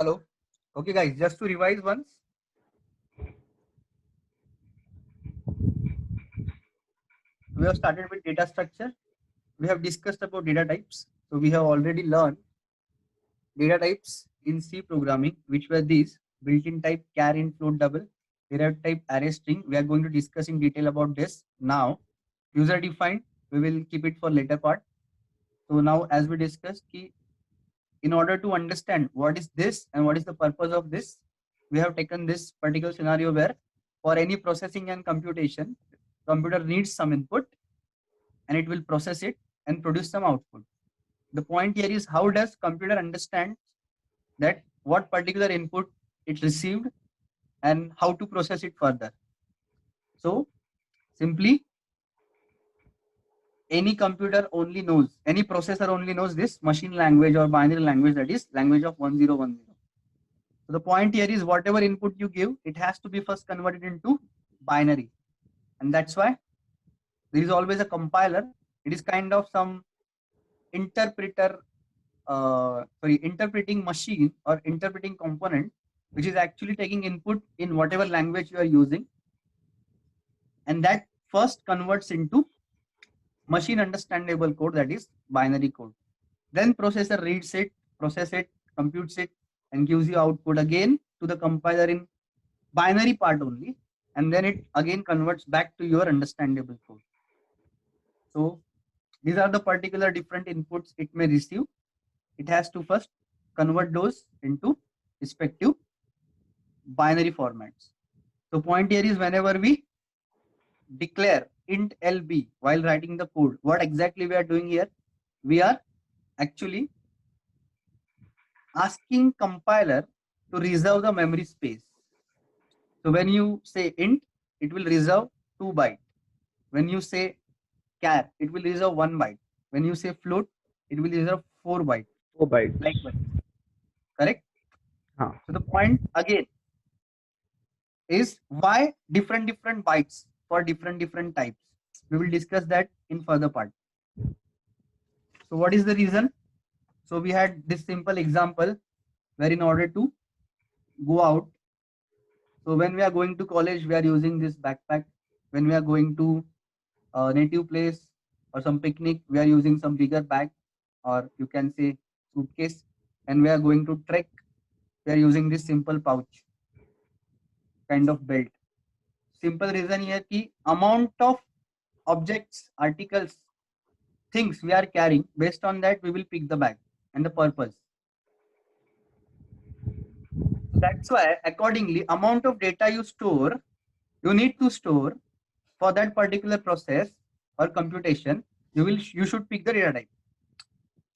Hello. Okay, guys, just to revise once. We have started with data structure. We have discussed about data types. So we have already learned data types in C programming, which were these: built-in type, char, int, float, double, derived type, array, string. We are going to discuss in detail about this now. User defined, we will keep it for later part. So now, as we discussed, in order to understand what is this and what is the purpose of this, we have taken this particular scenario where for any processing and computation, computer needs some input and it will process it and produce some output. The point here is, how does computer understand that what particular input it received and how to process it further? So simply, any computer only knows, any processor only knows this machine language or binary language, that is language of 1010. So the point here is, whatever input you give, it has to be first converted into binary. And that's why there is always a compiler. It is kind of some interpreting machine or interpreting component, which is actually taking input in whatever language you are using. And that first converts into machine understandable code, that is binary code. Then processor reads it, processes it, computes it, and gives you output again to the compiler in binary part only, and then it again converts back to your understandable code. So these are the particular different inputs it may receive. It has to first convert those into respective binary formats. So point here is, whenever we declare int lb while writing the code, what exactly we are doing here? We are actually asking compiler to reserve the memory space. So when you say int, it will reserve 2 bytes. When you say char, it will reserve 1 byte. When you say float, it will reserve 4 bytes. 4 bytes. Likewise. Correct? Huh. So the point again is, why different bytes for different types. We will discuss that in further part. So what is the reason? So we had this simple example where, in order to go out, so when we are going to college, we are using this backpack. When we are going to a native place or some picnic, we are using some bigger bag, or you can say suitcase. And we are going to trek, we are using this simple pouch kind of belt. Simple reason here ki amount of objects, articles, things we are carrying, based on that we will pick the bag and the purpose. So that's why accordingly, amount of data you need to store for that particular process or computation, you should pick the data type.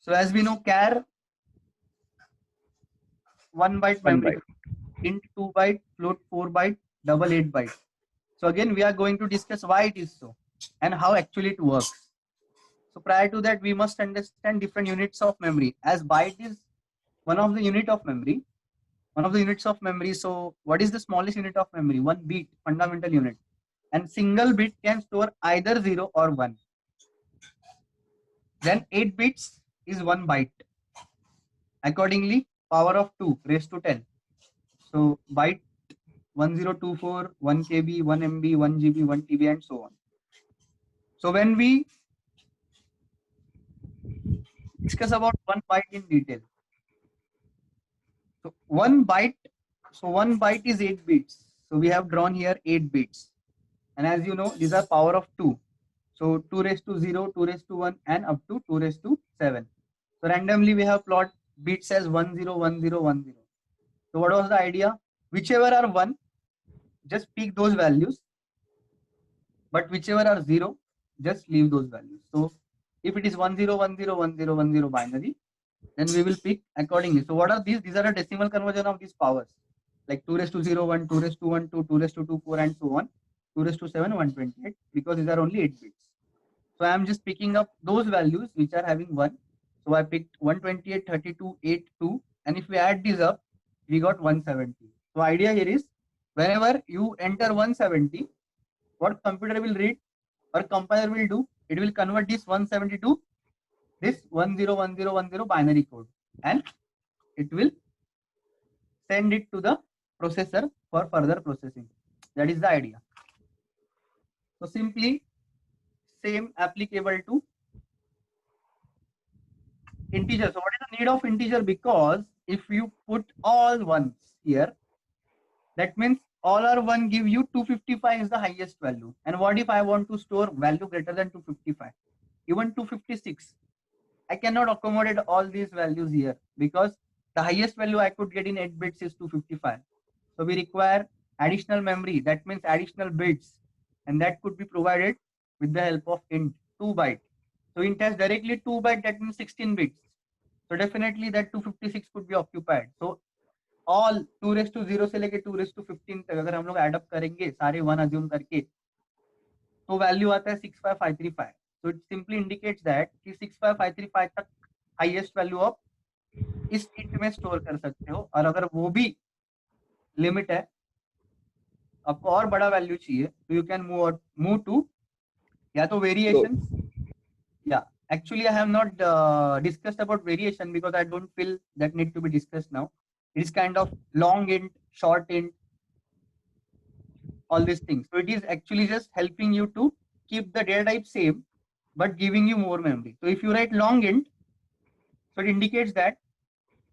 So as we know, char 1 byte 1 memory, byte. int 2 byte, float 4 byte, double 8 byte. So again, we are going to discuss why it is so and how actually it works. So prior to that, we must understand different units of memory, as byte is one of the unit of memory, one of the units of memory. So what is the smallest unit of memory? 1 bit, fundamental unit. And single bit can store either 0 or 1. Then 8 bits is 1 byte. Accordingly, power of 2 raised to 10. So byte 1024, 1 KB, 1 MB, 1 GB, 1 TB, and so on. So when we discuss about 1 byte in detail, so 1 byte is 8 bits. So we have drawn here 8 bits. And as you know, these are power of 2. So 2 raised to 0, 2 raised to 1, and up to 2 raised to 7. So randomly we have plot bits as 10, 10, 10. So what was the idea? Whichever are 1, just pick those values. But whichever are 0, just leave those values. So if it is 10, 10, 10, 10 binary, then we will pick accordingly. So what are these? These are a decimal conversion of these powers, like 2 raised to 0, 1, 2 raised to 1, 2, 2 raised to 2, 4, and so on. 2 raised to 7, 128, because these are only 8 bits. So I am just picking up those values which are having 1. So I picked 128, 32, 8, 2. And if we add these up, we got 170. So idea here is, whenever you enter 170, what computer will read or compiler will do, it will convert this 170 to this 101010 binary code, and it will send it to the processor for further processing. That is the idea. So simply same applicable to integer. So what is the need of integer? Because if you put all ones here, that means all are one give you 255 is the highest value. And what if I want to store value greater than 255, even 256? I cannot accommodate all these values here because the highest value I could get in 8 bits is 255. So we require additional memory. That means additional bits, and that could be provided with the help of int 2 byte. So int has directly 2 byte, that means 16 bits. So definitely that 256 could be occupied. So all 2⁻0 से लेके 2⁻15 तक अगर हम लोग add up करेंगे सारे one assume करके, तो वैल्यू आता है 65535. So it simply indicates that कि 65535 तक हाईएस्ट वैल्यू आप इस int में स्टोर कर सकते हो. और अगर वो भी लिमिट है, आपको और बड़ा वैल्यू चाहिए, तो यू कैन मूव टू या तो वेरिएशन. या actually I have not discussed about variation because I don't feel that need to be discussed now. It is kind of long int, short int, all these things. So it is actually just helping you to keep the data type same but giving you more memory. So if you write long int, so it indicates that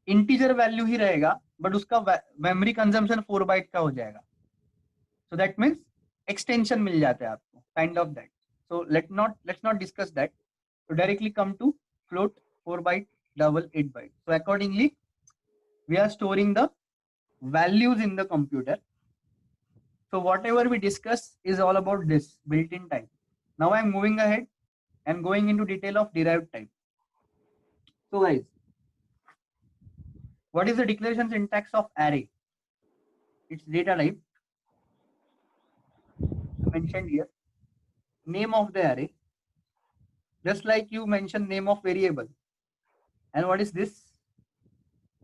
integer value ही रहेगा but उसका memory consumption 4 byte का हो जाएगा. So that means extension मिल जाता है आपको, kind of that. So let's not discuss that. So directly come to float 4 byte, double 8 byte. So accordingly, we are storing the values in the computer. So whatever we discuss is all about this built-in type. Now I'm moving ahead and going into detail of derived type. So guys, what is the declaration syntax of array? It's data type mentioned here. Name of the array, just like you mentioned name of variable. And what is this?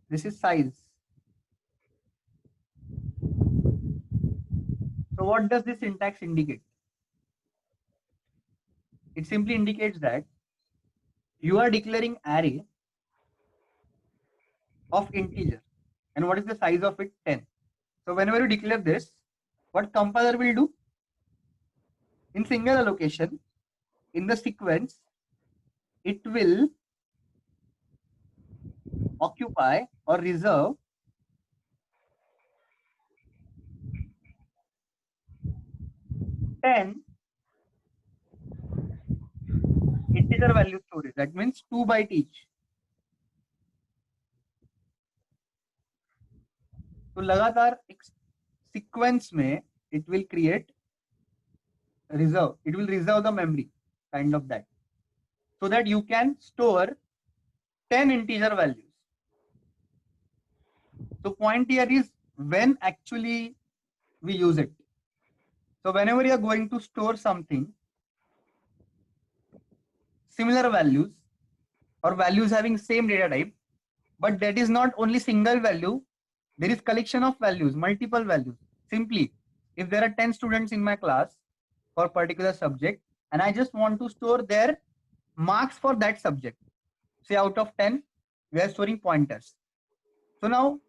This is size. So what does this syntax indicate? It simply indicates that you are declaring array of integer. And what is the size of it? 10. So whenever you declare this, what compiler will do? In single allocation, in the sequence, it will occupy or reserve integer value storage. That means 2 byte each. तो लगातार एक sequence में it will create reserve. It will reserve the memory, kind of that, so that you can store 10 integer values. So point here is when actually we use it. So whenever you are going to store something, similar values or values having same data type, but that is not only single value, there is collection of values, multiple values. Simply, if there are 10 students in my class for a particular subject, and I just want to store their marks for that subject, say out of 10, we are storing pointers. So now,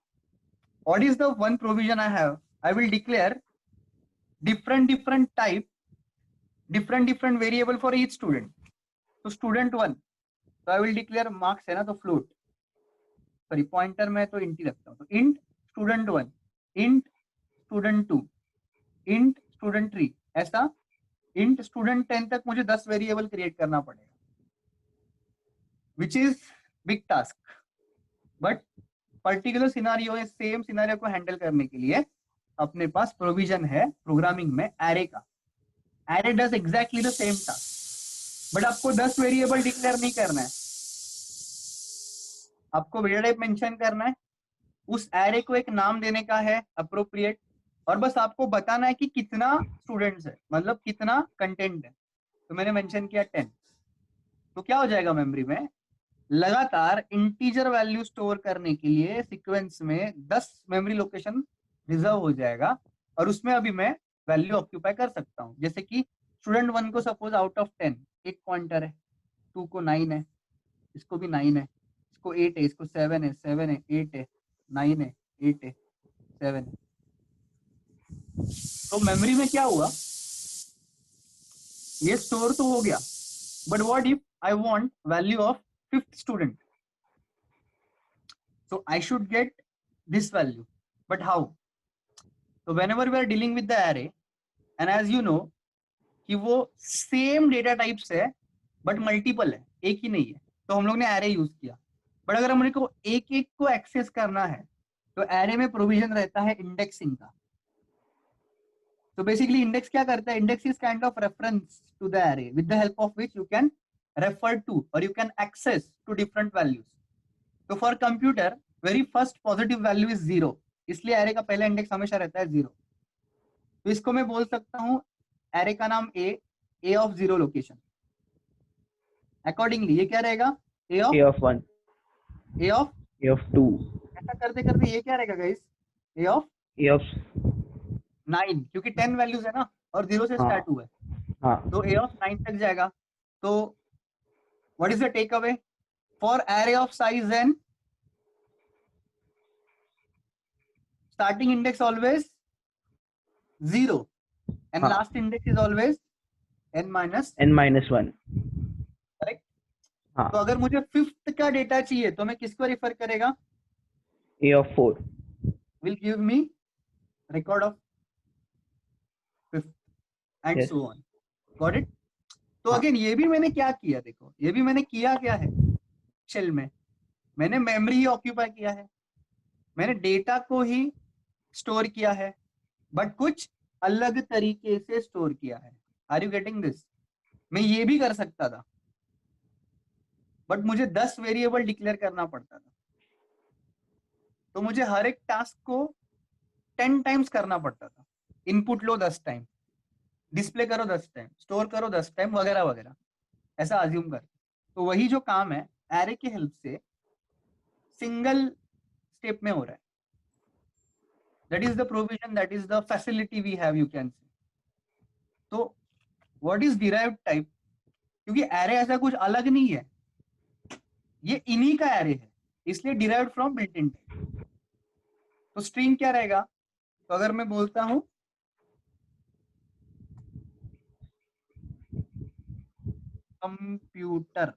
what is the one provision I have? I will declare different type, different variable for each student. So student 1, so I will declare marks है ना, तो float. Sorry, pointer में तो int ही रखता हूँ. तो int student 1, int student 2, int student 3, ऐसा int student 10 तक मुझे 10 वेरिएबल क्रिएट करना पड़ेगा, which is big task. But particular scenario है, सेम सिनारियो को हैंडल करने के लिए अपने पास प्रोविजन है प्रोग्रामिंग में एरे का. Array does exactly the same task, but आपको 10 वेरिएबल डिक्लेयर नहीं करना है, आपको वेरिएबल टाइप मेंशन करना है, उस एरे को एक नाम देने का है अप्रोप्रिएट, और बस आपको बताना है कि कितना स्टूडेंट्स है, मतलब कितना कंटेंट है. तो मैंने मेंशन किया 10. तो क्या हो जाएगा मेमोरी में, लगातार इंटीजर वैल्यू स्टोर करने के लिए सीक्वेंस में 10 मेमोरी लोकेशन रिजर्व हो जाएगा, और उसमें अभी मैं वैल्यू ऑक्यूपाई कर सकता हूं. जैसे कि स्टूडेंट 1 को सपोज आउट ऑफ 10 एक पॉइंटर है, 2 को 9 है, इसको भी 9 है, इसको 8 है, इसको 7 है, 7 है, 8 है, 9 है, 8 है, 7। तो मेमोरी में क्या हुआ, ये स्टोर तो हो गया, but what if I want value of 5th student, so I should get this value, but how? So whenever we are dealing with the array, and as you know कि वो same data types है but multiple है, एक ही नहीं है, तो हम लोग ने एरे यूज किया। बट अगर हमने को एक एक को एक्सेस करना है तो एरे में प्रोविजन रहता है इंडेक्सिंग का। तो बेसिकली इंडेक्स क्या करता है, index is kind of reference to the array with the help of which you can refer to और you can access to different values. तो for computer very first positive value is 0, इसलिए array का पहला index हमेशा रहता है 0। तो इसको मैं बोल सकता हूँ एरे का नाम ए ऑफ 0 लोकेशन। अकॉर्डिंगली ये क्या रहेगा, ए ऑफ 1, ए ऑफ 2। ऐसा करते करते ये क्या रहेगा गाइस, ए ऑफ 9, क्योंकि 10 वैल्यूज है ना और 0 से स्टार्ट हुआ है, तो ए ऑफ 9 तक जाएगा। तो what is the take away for array of size n, starting index always 0 and last index is always n minus 1, correct. तो अगर मुझे 5th का डेटा चाहिए तो मैं किसको रेफर करेगा, a of 4 will give me record of 5th and so on, got it। तो अगेन ये भी मैंने क्या किया, देखो ये भी मैंने किया क्या है, शेल में मैंने मेमोरी ही ऑक्यूपाई किया है, मैंने डेटा को ही स्टोर किया है बट कुछ अलग तरीके से स्टोर किया है। Are you getting this? मैं ये भी कर सकता था बट मुझे 10 वेरिएबल डिक्लेयर करना पड़ता था, तो मुझे हर एक टास्क को 10 टाइम्स करना पड़ता था। इनपुट लो 10 टाइम, डिस्प्ले करो 10 टाइम, स्टोर करो 10 टाइम, वगैरह वगैरह, ऐसा अज्यूम कर। तो वही जो काम है एरे की हेल्प से सिंगल स्टेप में हो रहा है। That is the provision, that is the facility we have, you can say. तो what is derived type? क्योंकि एरे ऐसा कुछ अलग नहीं है, ये इन्हीं का एरे है, इसलिए derived from built-in type। तो स्ट्रिंग क्या रहेगा, तो अगर मैं बोलता हूं कंप्यूटर,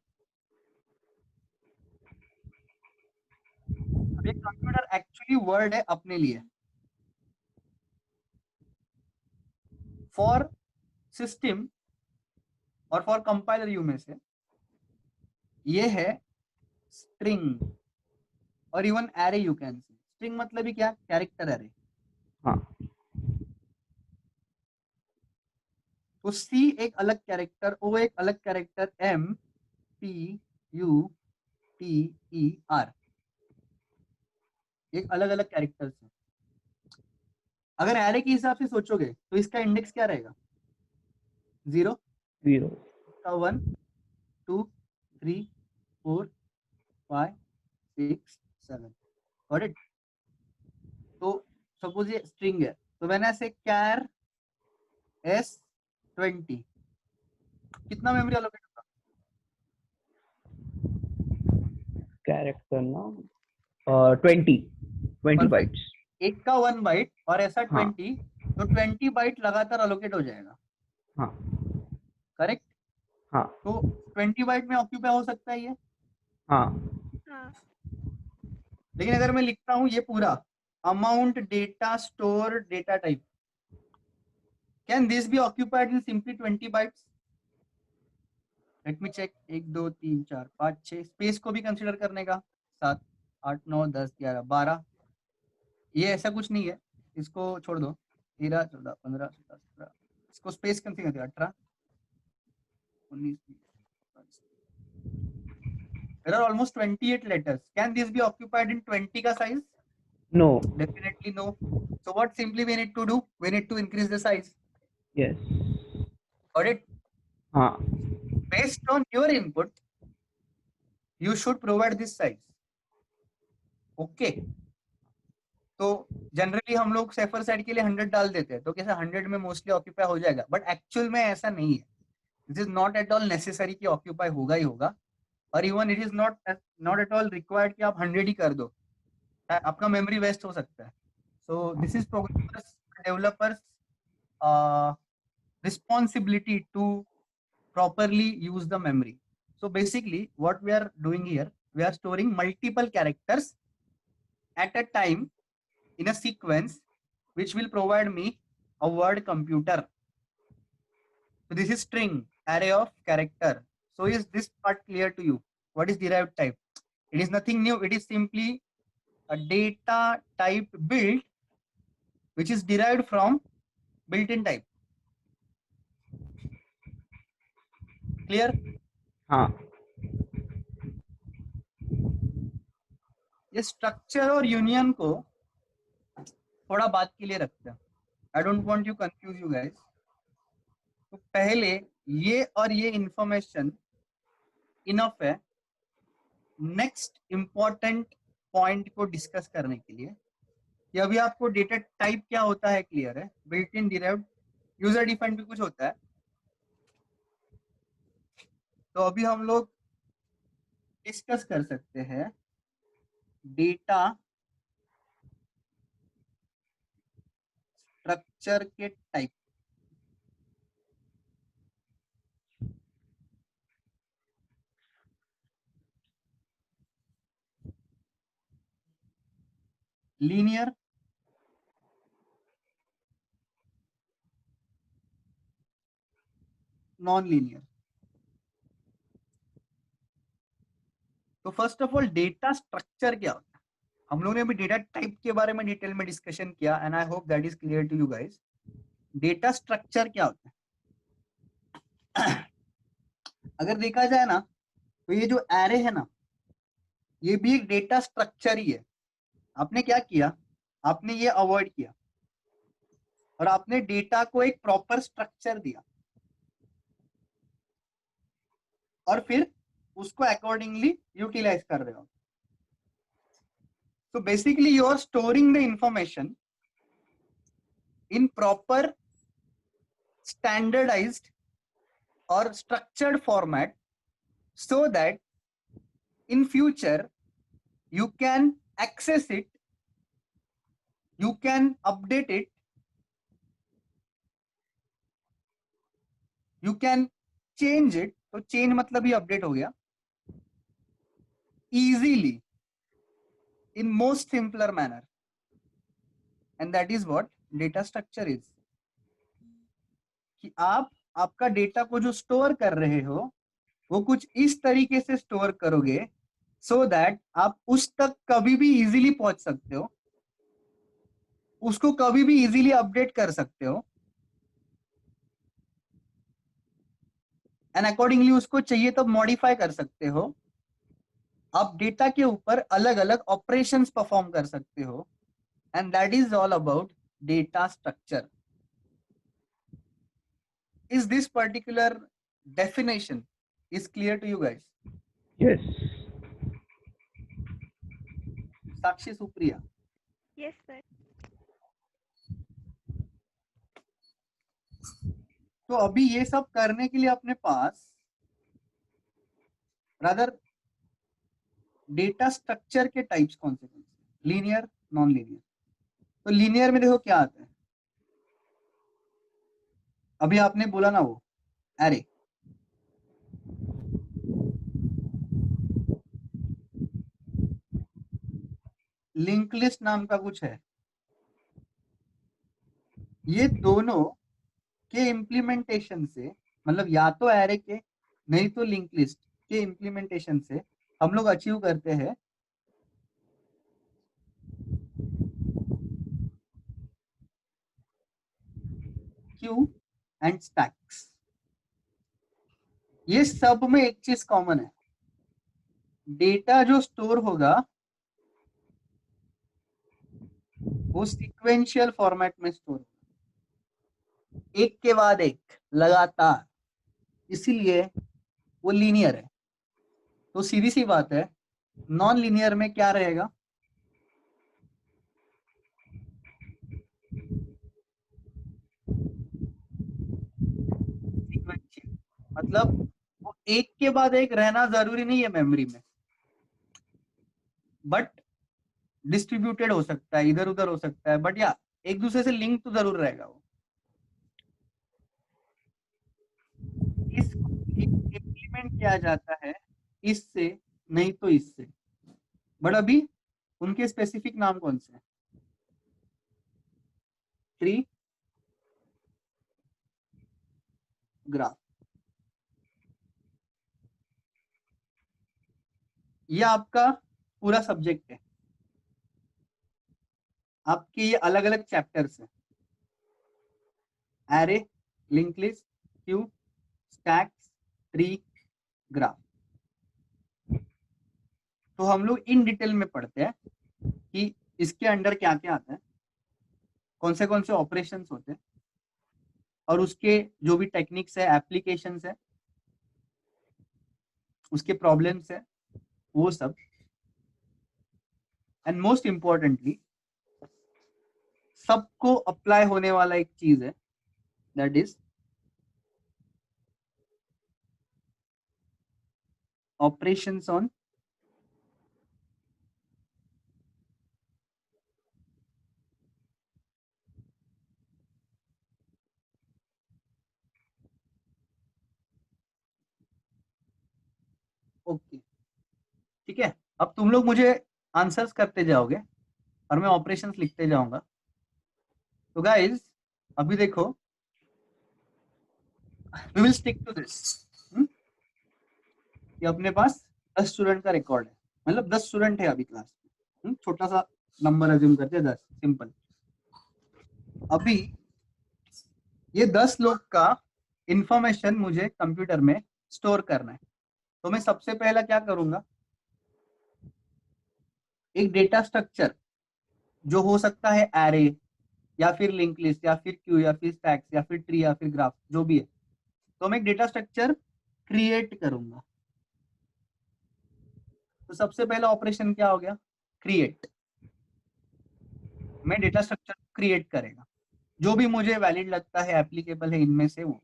अब ये कंप्यूटर एक्चुअली वर्ड है अपने लिए, फॉर सिस्टम और फॉर कंपाइलर यू में से ये है स्ट्रिंग और even array you can say. String मतलब ही क्या, कैरेक्टर एरे। तो सी एक अलग कैरेक्टर, ओ एक अलग character, M P U T E R एक अलग अलग कैरेक्टर्स हैं। अगर एरे के हिसाब से सोचोगे तो इसका इंडेक्स क्या रहेगा, 0, का 1 2 3 4 5 6 7, गॉट इट। तो सपोज ये स्ट्रिंग है, तो व्हेन आई से कैर S20, कितना मेमोरी एलोकेट होगा, कैरेक्टर ना 20 बाइट्स, एक का 1 बाइट और ऐसा 20, तो 20 बाइट लगातार एलोकेट हो जाएगा, करेक्ट। तो 20 बाइट में ऑक्यूपाई हो सकता है ये, लेकिन अगर मैं लिखता हूं ये पूरा amount data store data type, can this be occupied in simply 20 bytes? Let me check, 1 2 3 4 5 6, space को भी कंसीडर करने का, 7 8 9 10 11 12, ये ऐसा कुछ नहीं है, इसको छोड़ दो, 13 14 15 16 17, इसको स्पेस कंसीडर करें, 18 19 20। There are almost 28 letters. Can this be occupied in 20 ka size? No. Definitely no. So what simply we need to do? We need to increase the size. Yes. Got it? Based on your input, you should provide this size. Okay. तो generally हम लोग safer side के लिए 100 डाल देते हैं, तो कैसे 100 में मोस्टली ऑक्यूपाई हो जाएगा, बट एक्चुअल में ऐसा नहीं है। This is not at all necessary कि ऑक्यूपाई होगा ही होगा, और even it is not at all required कि आप 100 ही कर दो, आपका मेमोरी वेस्ट हो सकता है। So this is programmers, developers responsibility to properly use the memory. So basically what we are doing here, we are storing multiple characters at a time in a sequence which will provide me a word computer. So this is string, array of character. So is this part clear to you? What is derived type? It is nothing new. It is simply a data type built which is derived from built-in type. Clear? हाँ. ये structure और union को थोड़ा बात के लिए रखते हैं. I don't want you confuse you guys. तो पहले ये और ये इंफॉर्मेशन इनफ है नेक्स्ट इंपॉर्टेंट पॉइंट को डिस्कस करने के लिए. कि अभी आपको डेटा टाइप क्या होता है क्लियर है. Built in, derived, user defined भी कुछ होता है. तो अभी हम लोग डिस्कस कर सकते हैं डेटा स्ट्रक्चर के टाइप. Linear, non linear. तो first of all data structure क्या होता है. हम लोगों ने अभी डेटा टाइप के बारे में डिटेल में डिस्कशन किया and I hope that is clear to you guys. Data structure क्या होता है. अगर देखा जाए ना तो ये जो एरे है ना ये भी एक डेटा स्ट्रक्चर ही है. आपने क्या किया, आपने ये अवॉइड किया और आपने डेटा को एक प्रॉपर स्ट्रक्चर दिया और फिर उसको अकॉर्डिंगली यूटिलाइज कर रहे हो. So basically you are storing the information in proper standardized or structured format so that in future you can access it, you can update it, you can change it. तो change मतलब ही update हो गया. Easily in most simpler manner, and that is what data structure is. कि आप आपका data को जो store कर रहे हो वो कुछ इस तरीके से स्टोर करोगे सो दैट आप उस तक कभी भी इजीली पहुंच सकते हो, उसको कभी भी इजीली अपडेट कर सकते हो एंड अकॉर्डिंगली उसको चाहिए तो मॉडिफाई कर सकते हो. आप डेटा के ऊपर अलग अलग ऑपरेशंस परफॉर्म कर सकते हो and that is all about data structure. Is this particular definition is clear to you guys? Yes. Sakshi, Supriya. Yes, sir. तो अभी ये सब करने के लिए अपने पास रादर डेटा स्ट्रक्चर के टाइप्स कौन से कौन से, लीनियर, नॉन लीनियर. तो लीनियर में देखो क्या आता है. अभी आपने बोला ना वो एरे, लिंक लिस्ट नाम का कुछ है. ये दोनों के इम्प्लीमेंटेशन से मतलब या तो एरे के नहीं तो लिंक लिस्ट के इम्प्लीमेंटेशन से हम लोग अचीव करते हैं क्यू एंड स्टैक्स. ये सब में एक चीज कॉमन है, डेटा जो स्टोर होगा वो सीक्वेंशियल फॉर्मेट में स्टोर होगा, एक के बाद एक लगातार, इसीलिए वो लीनियर है. तो सीधी सी बात है नॉन लीनियर में क्या रहेगा, सीक्वेंशियल. मतलब वो एक के बाद एक रहना जरूरी नहीं है मेमोरी में, बट डिस्ट्रीब्यूटेड हो सकता है, इधर उधर हो सकता है, बट या एक दूसरे से लिंक तो जरूर रहेगा वो। इसको इम्प्लीमेंट किया जाता है इससे, नहीं तो इससे। बट अभी उनके स्पेसिफिक नाम कौन से हैं? Tree graph. ये आपका पूरा सब्जेक्ट है, आपके ये अलग अलग चैप्टर्स हैं। Array, link list, Q, stacks, tree, graph. तो हम लोग इन डिटेल में पढ़ते हैं कि इसके अंडर क्या क्या आता है, कौन से ऑपरेशंस होते हैं, और उसके जो भी टेक्निक्स है, एप्लीकेशंस है, उसके प्रॉब्लम्स है, वो सब। एंड मोस्ट इंपॉर्टेंटली सबको अप्लाई होने वाला एक चीज है, that is operations on okay. ठीक है, अब तुम लोग मुझे आंसर्स करते जाओगे और मैं ऑपरेशंस लिखते जाऊंगा। तो गाइस अभी देखो, we will stick to this. ये अपने पास 10 स्टूडेंट का रिकॉर्ड है, मतलब 10 स्टूडेंट है अभी क्लास में। छोटा सा नंबर अज्यूम करते हैं 10, सिंपल। अभी ये 10 लोग का इंफॉर्मेशन मुझे कंप्यूटर में स्टोर करना है। तो मैं सबसे पहला क्या करूंगा, एक डेटा स्ट्रक्चर जो हो सकता है एरे या फिर लिंक लिस्ट या फिर क्यू या फिर स्टैक्स या फिर ट्री या फिर ग्राफ, जो भी है, तो मैं एक डेटा स्ट्रक्चर क्रिएट करूंगा। तो सबसे पहला ऑपरेशन क्या हो गया, क्रिएट। मैं डेटा स्ट्रक्चर क्रिएट करेगा, जो भी मुझे वैलिड लगता है, एप्लीकेबल है इनमें से वो।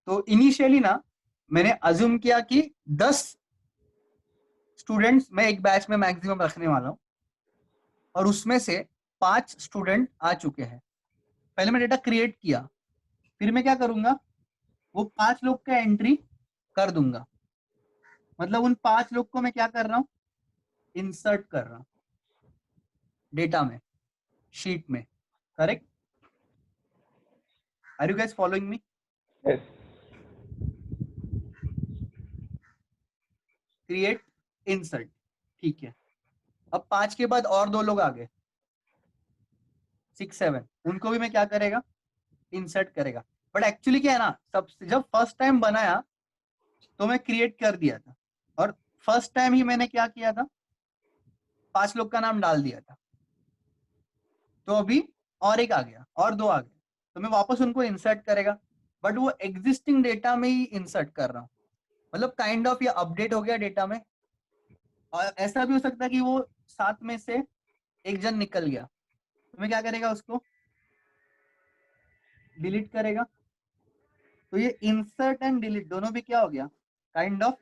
तो इनिशियली ना मैंने अज्यूम किया कि 10 स्टूडेंट्स मैं एक बैच में मैक्सिमम रखने वाला हूँ, और उसमें से 5 स्टूडेंट आ चुके हैं। पहले मैं डेटा क्रिएट किया, फिर मैं क्या करूंगा, वो 5 लोग का एंट्री कर दूंगा। मतलब उन 5 लोग को मैं क्या कर रहा हूँ, इंसर्ट कर रहा हूँ डेटा में, शीट में। Correct? Are you guys following me? Yes. Create, insert. ठीक है, अब 5 के बाद और 2 लोग आ गए, 6 7, उनको भी मैं क्या करेगा, इंसर्ट करेगा। बट एक्चुअली क्या है ना, सब जब फर्स्ट टाइम बनाया तो मैं क्रिएट कर दिया था, और फर्स्ट टाइम ही मैंने क्या किया था, 5 लोग का नाम डाल दिया था। तो अभी और एक आ गया और 2 आ गए, तो मैं वापस उनको इंसर्ट करेगा, बट वो एग्जिस्टिंग डेटा में ही इंसर्ट कर रहा हूँ। मतलब काइंड ऑफ ये अपडेट हो गया डेटा में। और ऐसा भी हो सकता है कि वो 7 में से एक जन निकल गया, तो मैं क्या करेगा, उसको डिलीट करेगा। तो ये इंसर्ट एंड डिलीट दोनों भी क्या हो गया, kind of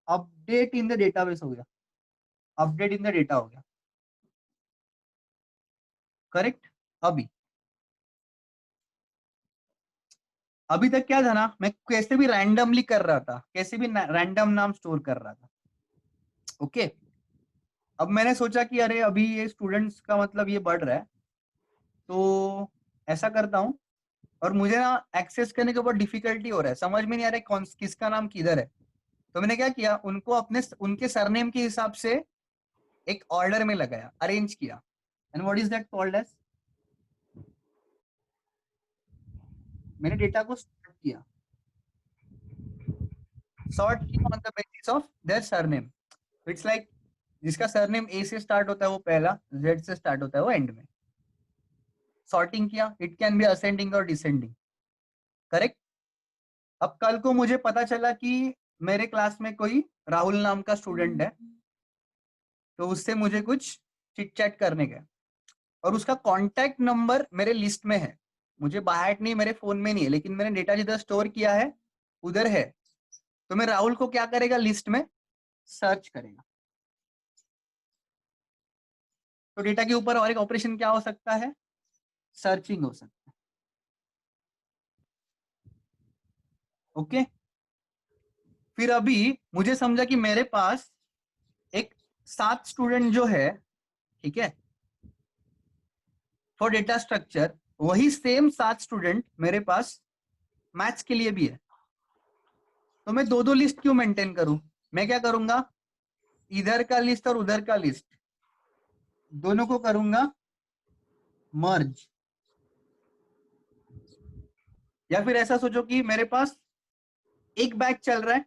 update in the database हो गया, अपडेट इन द डेटा हो गया। करेक्ट? अभी अभी तक क्या था ना, मैं कैसे भी रैंडमली कर रहा था, कैसे भी रैंडम नाम स्टोर कर रहा था। ओके, अब मैंने सोचा कि अरे अभी ये स्टूडेंट्स का मतलब ये बढ़ रहा है, तो ऐसा करता हूँ। और मुझे ना एक्सेस करने के ऊपर डिफिकल्टी हो रहा है, समझ में नहीं आ रहा है कौन किसका नाम किधर है। तो मैंने क्या किया, उनको अपने उनके सरनेम के हिसाब से एक ऑर्डर में लगाया, अरेंज किया। And what is that called as, मैंने डेटा को सॉर्ट किया, सॉर्ट किया on the basis of their surname. It's like जिसका सरनेम ए से स्टार्ट होता है वो पहला, जेड से स्टार्ट होता है वो एंड में। सॉर्टिंग किया, इट कैन बी असेंडिंग और डिसेंडिंग। करेक्ट? अब कल को मुझे पता चला कि मेरे क्लास में कोई राहुल नाम का स्टूडेंट है, तो उससे मुझे कुछ चिट चैट करने गए, और उसका कॉन्टैक्ट नंबर मेरे लिस्ट में है, मुझे बाहर नहीं, मेरे फोन में नहीं है, लेकिन मैंने डेटा जिधर स्टोर किया है उधर है। तो मैं राहुल को क्या करेगा, लिस्ट में सर्च करेगा। तो डेटा के ऊपर और एक ऑपरेशन क्या हो सकता है, सर्चिंग हो सकता है। ओके, फिर अभी मुझे समझा कि मेरे पास एक 7 स्टूडेंट जो है, ठीक है, फॉर डेटा स्ट्रक्चर, वही सेम 7 स्टूडेंट मेरे पास मैथ्स के लिए भी है। तो मैं दो लिस्ट क्यों मेंटेन करूं, मैं क्या करूंगा, इधर का लिस्ट और उधर का लिस्ट दोनों को करूंगा मर्ज। या फिर ऐसा सोचो कि मेरे पास एक बैच चल रहा है,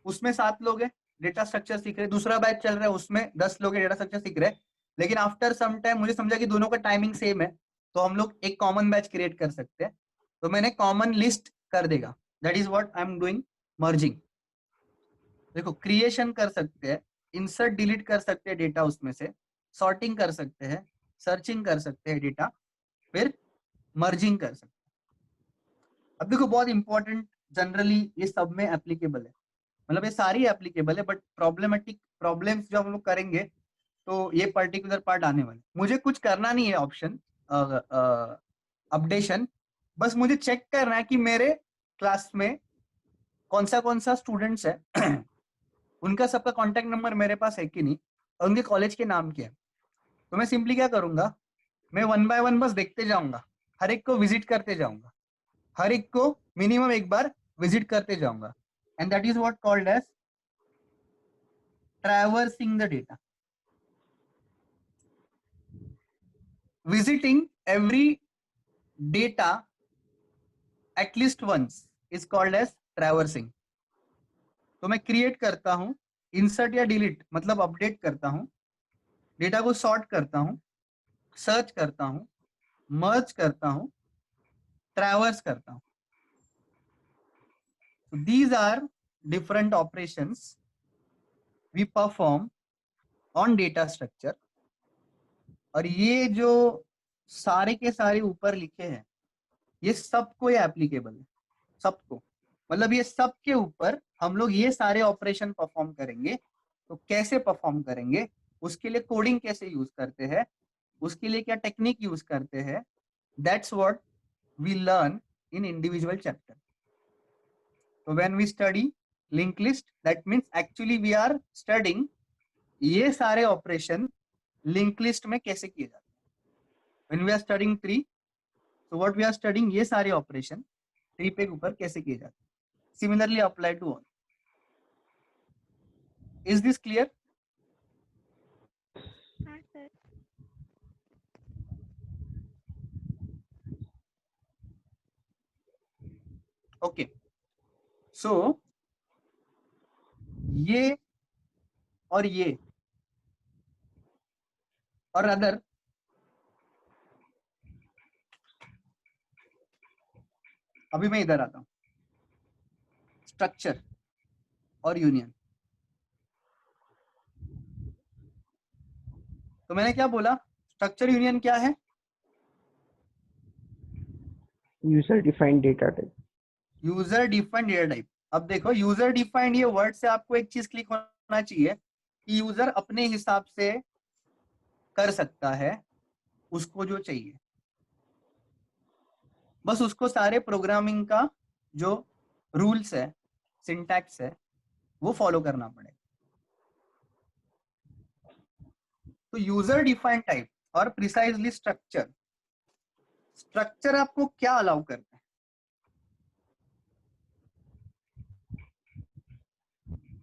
उसमें 7 लोग हैं डेटा स्ट्रक्चर सीख रहे, दूसरा बैच चल रहा है उसमें 10 लोग हैं डेटा स्ट्रक्चर सीख रहे, लेकिन आफ्टर सम टाइम मुझे समझा कि दोनों का टाइमिंग सेम है, तो हम लोग एक कॉमन बैच क्रिएट कर सकते हैं। तो मैंने कॉमन लिस्ट कर देगा, that is what I am doing, merging. देखो, क्रिएशन कर सकते हैं, इंसर्ट डिलीट कर सकते हैं डेटा उसमें से, सॉर्टिंग कर सकते हैं, सर्चिंग कर सकते हैं डेटा, फिर मर्जिंग कर सकते हैं। अब देखो, बहुत इंपॉर्टेंट, जनरली ये सब में एप्लीकेबल है, मतलब ये सारी एप्लीकेबल है, बट प्रॉब्लमेटिक प्रॉब्लम्स जो हम लोग करेंगे तो ये पर्टिकुलर पार्ट आने वाला है। मुझे कुछ करना नहीं है ऑप्शन अपडेशन, बस मुझे चेक करना है कि मेरे क्लास में कौन सा स्टूडेंट्स है उनका सबका कॉन्टेक्ट नंबर मेरे पास है कि नहीं, और उनके कॉलेज के नाम क्या है। तो मैं सिंपली क्या करूंगा, मैं 1 बाय 1 बस देखते जाऊंगा, हर एक को विजिट करते जाऊंगा, हर एक को मिनिमम एक बार विजिट करते जाऊंगा, and that is what called as traversing the data. Visiting every data at least once is called as traversing. तो मैं क्रिएट करता हूं, इंसर्ट या डिलीट मतलब अपडेट करता हूं, डेटा को सॉर्ट करता हूं, सर्च करता हूं, मर्ज करता हूं, ट्रैवर्स करता हूं। So these are different operations we perform on data structure। और ये जो सारे के सारे ऊपर लिखे हैं, ये सबको ये एप्लीकेबल है, सबको, मतलब ये सब के ऊपर हम लोग ये सारे ऑपरेशन परफॉर्म करेंगे। तो कैसे परफॉर्म करेंगे, उसके लिए कोडिंग कैसे यूज करते हैं, उसके लिए क्या टेक्निक यूज करते हैं, that's what we learn in individual chapter. तो when we study link list, that means actually we are studying ये सारे ऑपरेशन लिंक लिस्ट में कैसे किए जाते हैं। When we are studying tree, तो व्हाट वी आर स्टडिंग ये सारे ऑपरेशन ट्री पे ऊपर कैसे किए जाते हैं। Similarly applied to all. Is this clear? हाँ सर। Okay. So ये और ये और अदर अभी मैं इधर आता हूं, स्ट्रक्चर और यूनियन। तो मैंने क्या बोला, स्ट्रक्चर यूनियन क्या है, user defined data type. User defined data type. अब देखो, यूजर डिफाइंड ये वर्ड से आपको एक चीज क्लिक होना चाहिए कि यूजर अपने हिसाब से कर सकता है उसको जो चाहिए, बस उसको सारे प्रोग्रामिंग का जो रूल्स है, सिंटैक्स है, वो फॉलो करना पड़ेगा। तो यूजर डिफाइंड टाइप और प्रिसाइजली स्ट्रक्चर, स्ट्रक्चर आपको क्या अलाउ करता है,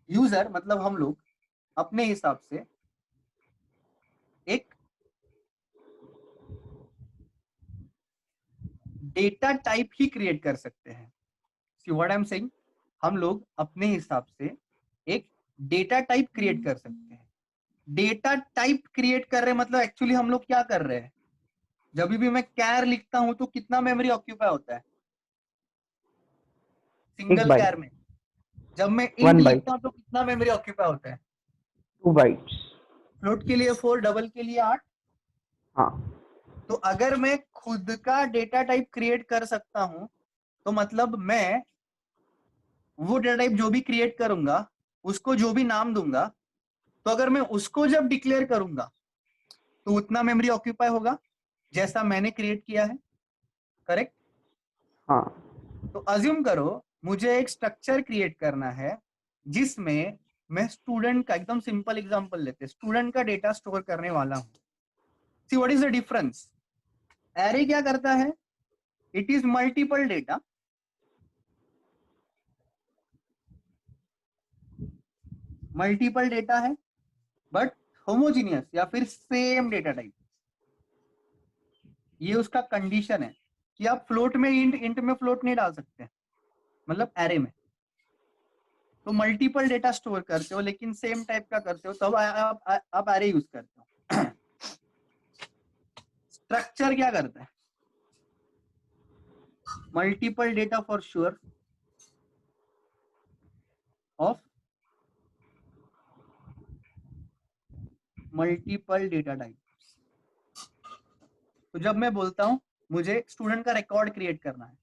यूजर मतलब हम लोग अपने हिसाब से एक डेटा टाइप ही क्रिएट कर सकते हैं। See what I am saying, हम लोग अपने हिसाब से एक डेटा टाइप क्रिएट कर सकते हैं। डेटा टाइप क्रिएट कर रहे हैं मतलब एक्चुअली हम लोग क्या कर रहे हैं, जब भी मैं कैर लिखता हूं तो कितना मेमोरी ऑक्यूपाई होता है एक सिंगल बाइट, कैर में, जब मैं इंट 1 बाइट, लिखता हूं तो कितना मेमोरी ऑक्यूपाई होता है, 2 बाइट्स। फ्लोट के लिए 4, डबल के लिए 8। हाँ, तो अगर मैं खुद का डेटा टाइप क्रिएट कर सकता हूं तो मतलब मैं वो डेटा टाइप जो भी क्रिएट करूंगा, उसको जो भी नाम दूंगा, तो अगर मैं उसको जब डिक्लेयर करूंगा तो उतना मेमोरी ऑक्यूपाई होगा जैसा मैंने क्रिएट किया है, करेक्ट? हाँ तो अज्यूम करो मुझे एक स्ट्रक्चर क्रिएट करना है जिसमें मैं स्टूडेंट का, एकदम सिंपल एग्जांपल लेते हैं, स्टूडेंट का डेटा स्टोर करने वाला हूं। See what is the difference? Array क्या करता है? It is multiple data, multiple data है बट होमोजीनियस या फिर सेम डेटा टाइप। ये उसका कंडीशन है कि आप फ्लोट में इंट में फ्लोट नहीं डाल सकते, मतलब एरे में। तो मल्टीपल डेटा स्टोर करते हो लेकिन सेम टाइप का करते हो, तब आप एरे यूज करते हो। स्ट्रक्चर क्या करता है? Multiple data for sure of multiple data type. तो जब मैं बोलता हूं मुझे स्टूडेंट का रिकॉर्ड क्रिएट करना है,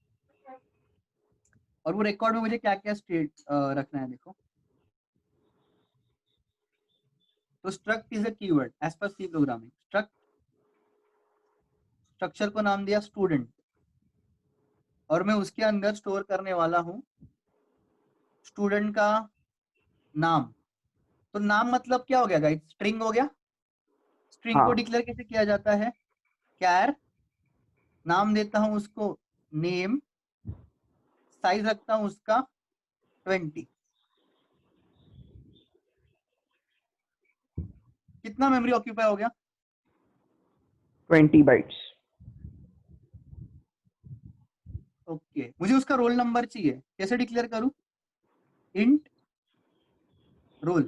और वो रिकॉर्ड में मुझे क्या क्या स्टेट रखना है, देखो। तो struct is a keyword as per C programming. Structure को नाम दिया स्टूडेंट, और मैं उसके अंदर स्टोर करने वाला हूं स्टूडेंट का नाम। तो नाम मतलब क्या हो गया गाइस? स्ट्रिंग हो गया। स्ट्रिंग को हाँ डिक्लेयर कैसे किया जाता है? कैर, नाम देता हूं उसको नेम, साइज रखता हूं उसका 20। कितना मेमोरी ऑक्यूपाई हो गया? 20 बाइट्स। ओके, मुझे उसका रोल नंबर चाहिए, कैसे डिक्लेयर करूं? Int roll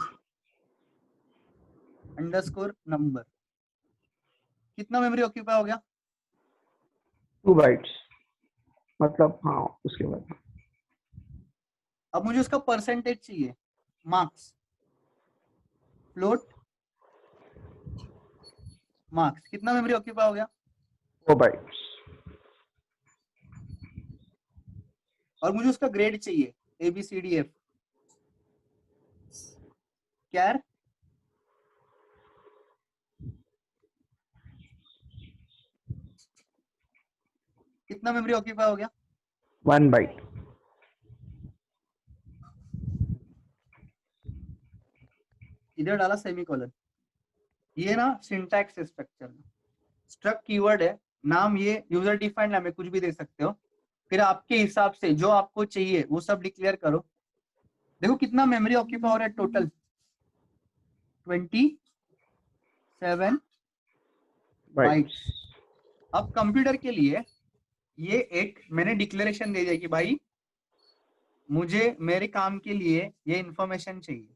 underscore number. कितना मेमोरी ऑक्यूपाई हो गया? 2 बाइट्स, मतलब हाँ उसके बाद। अब मुझे उसका परसेंटेज चाहिए, मार्क्स, फ्लोट मार्क्स। कितना मेमोरी ऑक्यूपाई हो गया? 4 बाइट्स। और मुझे उसका ग्रेड चाहिए, ABCDF। कैर, कितना मेमोरी ऑक्यूपाई हो गया? 1 बाइट। इधर डाला सेमीकोलन। ये ना सिंटैक्स स्ट्रक्चर। स्ट्रक्ट कीवर्ड है, नाम ये यूजर डिफाइंड नाम है, कुछ भी दे सकते हो। फिर आपके हिसाब से जो आपको चाहिए वो सब डिक्लेयर करो। देखो कितना मेमोरी ऑक्यूपाई हो रहा है टोटल, 27 बाइट्स। बाइट्स। अब कंप्यूटर के लिए ये एक मैंने डिक्लेरेशन दे दिया कि भाई मुझे मेरे काम के लिए ये इंफॉर्मेशन चाहिए,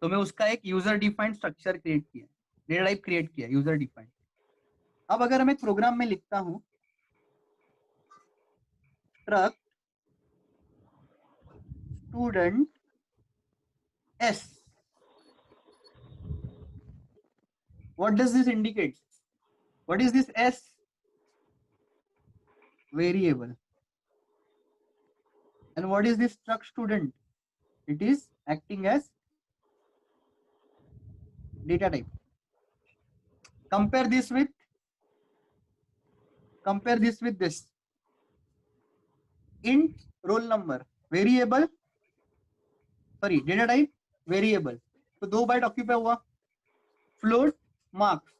तो मैं उसका एक यूजर डिफाइंड स्ट्रक्चर क्रिएट किया, डेटा टाइप क्रिएट किया यूजर डिफाइंड। अब अगर मैं एक प्रोग्राम में लिखता हूं struct student S, what does this indicate? What is this S? Variable. And what is this struct student? It is acting as data type. Compare this with this. Int roll number, variable, sorry, data type variable. तो 2 byte occupy हुआ। Float marks,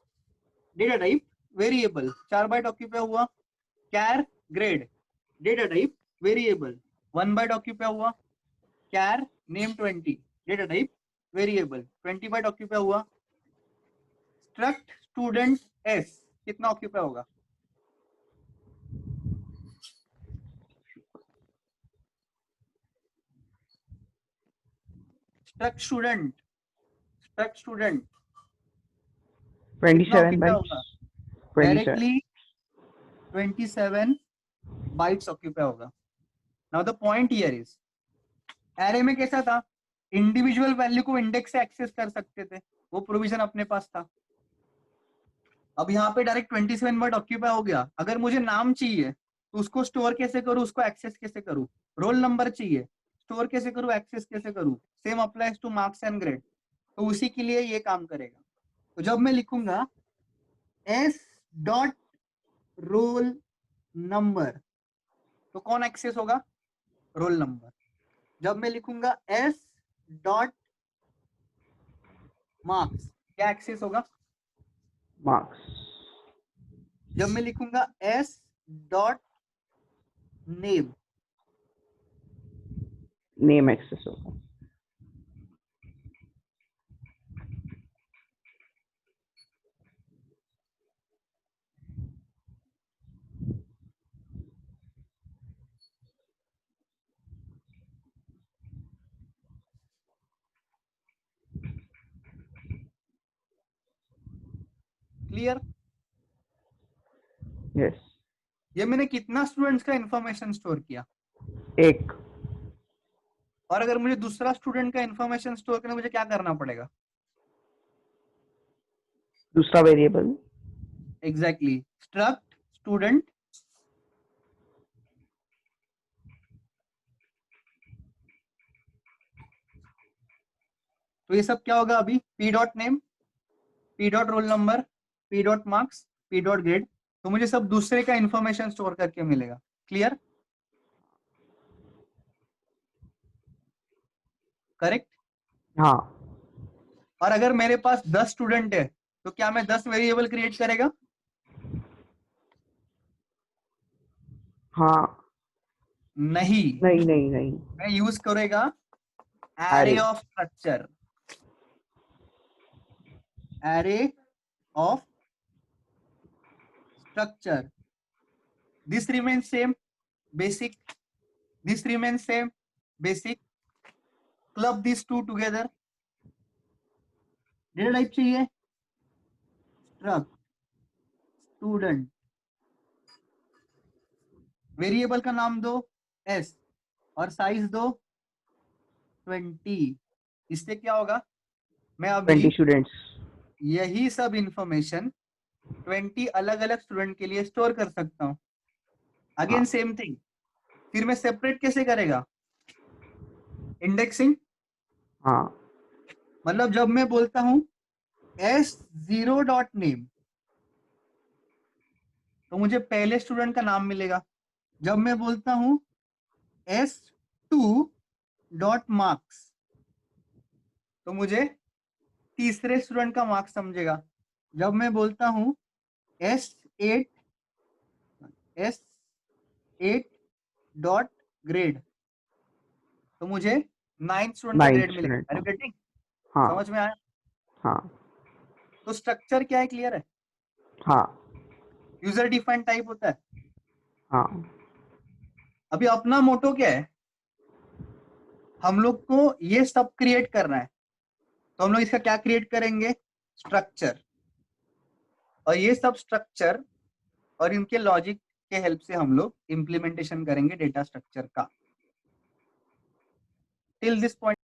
data type variable, 4 byte occupy हुआ। Char grade, data type variable, 1 byte occupy हुआ। Char name 20, data type variable, 20 byte occupy हुआ। Struct student S कितना occupy होगा? Struct student 27 कितना occupy bytes. होगा? 27। Directly 27 bytes occupy होगा। Now the point here is, array में कैसा था? इंडिविजुअल वैल्यू को इंडेक्स से एक्सेस कर सकते थे, वो प्रोविजन अपने पास था। अब यहाँ पे डायरेक्ट 27 बाइट ऑक्यूपाई हो गया। अगर मुझे नाम चाहिए तो उसको स्टोर कैसे करूँ, उसको एक्सेस कैसे करूँ? रोल नंबर चाहिए स्टोर कैसे करूँ, एक्सेस कैसे करूँ, same applies two marks and grade. तो उसी के लिए ये काम करेगा। तो जब मैं लिखूंगा s डॉट रोल नंबर, तो कौन एक्सेस होगा, रोल नंबर। जब मैं लिखूंगा s डॉट मार्क्स, क्या एक्सेस होगा, Marks. जब मैं लिखूंगा s dot name, Name access होगा. क्लियर। Yes. ये मैंने कितना स्टूडेंट्स का इंफॉर्मेशन स्टोर किया, एक. और अगर मुझे दूसरा स्टूडेंट का इंफॉर्मेशन स्टोर करना, मुझे क्या करना पड़ेगा, दूसरा वेरिएबल. एग्जैक्टली स्ट्रक्ट स्टूडेंट तो ये सब क्या होगा अभी, p dot name, p dot roll number, p dot marks, p dot grade. तो मुझे सब दूसरे का इंफॉर्मेशन स्टोर करके मिलेगा। Clear, correct. हाँ. और अगर मेरे पास 10 स्टूडेंट है, तो क्या मैं 10 वेरिएबल क्रिएट करेगा, हाँ. नहीं, नहीं नहीं नहीं. मैं यूज करेगा Array. array of structure, array of structure. This remains same, basic, this remains same, basic, club these two together, data type चाहिए struct student, वेरिएबल का नाम दो s और साइज दो 20। इससे क्या होगा, मैं 20 अभी students. यही सब इंफॉर्मेशन 20 अलग अलग स्टूडेंट के लिए स्टोर कर सकता हूँ। अगेन हाँ. सेम थिंग, फिर मैं सेपरेट कैसे करेगा, इंडेक्सिंग। हाँ. मतलब जब मैं बोलता हूं s0 डॉट नेम, तो मुझे पहले स्टूडेंट का नाम मिलेगा। जब मैं बोलता हूं s2 डॉट मार्क्स, तो मुझे तीसरे स्टूडेंट का मार्क्स समझेगा। जब मैं बोलता हूं s8 डॉट ग्रेड, तो मुझे 9th स्टूडेंट का 9 ग्रेड मिलेगा। student. आर यू गेटिंग, हाँ. समझ में आया। हाँ. तो स्ट्रक्चर क्या है, क्लियर है। हाँ. यूजर डिफाइंड टाइप होता है। हाँ. अभी अपना मोटो क्या है, हम लोग को ये सब क्रिएट करना है। तो हम लोग इसका क्या क्रिएट करेंगे, स्ट्रक्चर। और ये सब स्ट्रक्चर और इनके लॉजिक के हेल्प से हम लोग इम्प्लीमेंटेशन करेंगे डेटा स्ट्रक्चर का। Till this point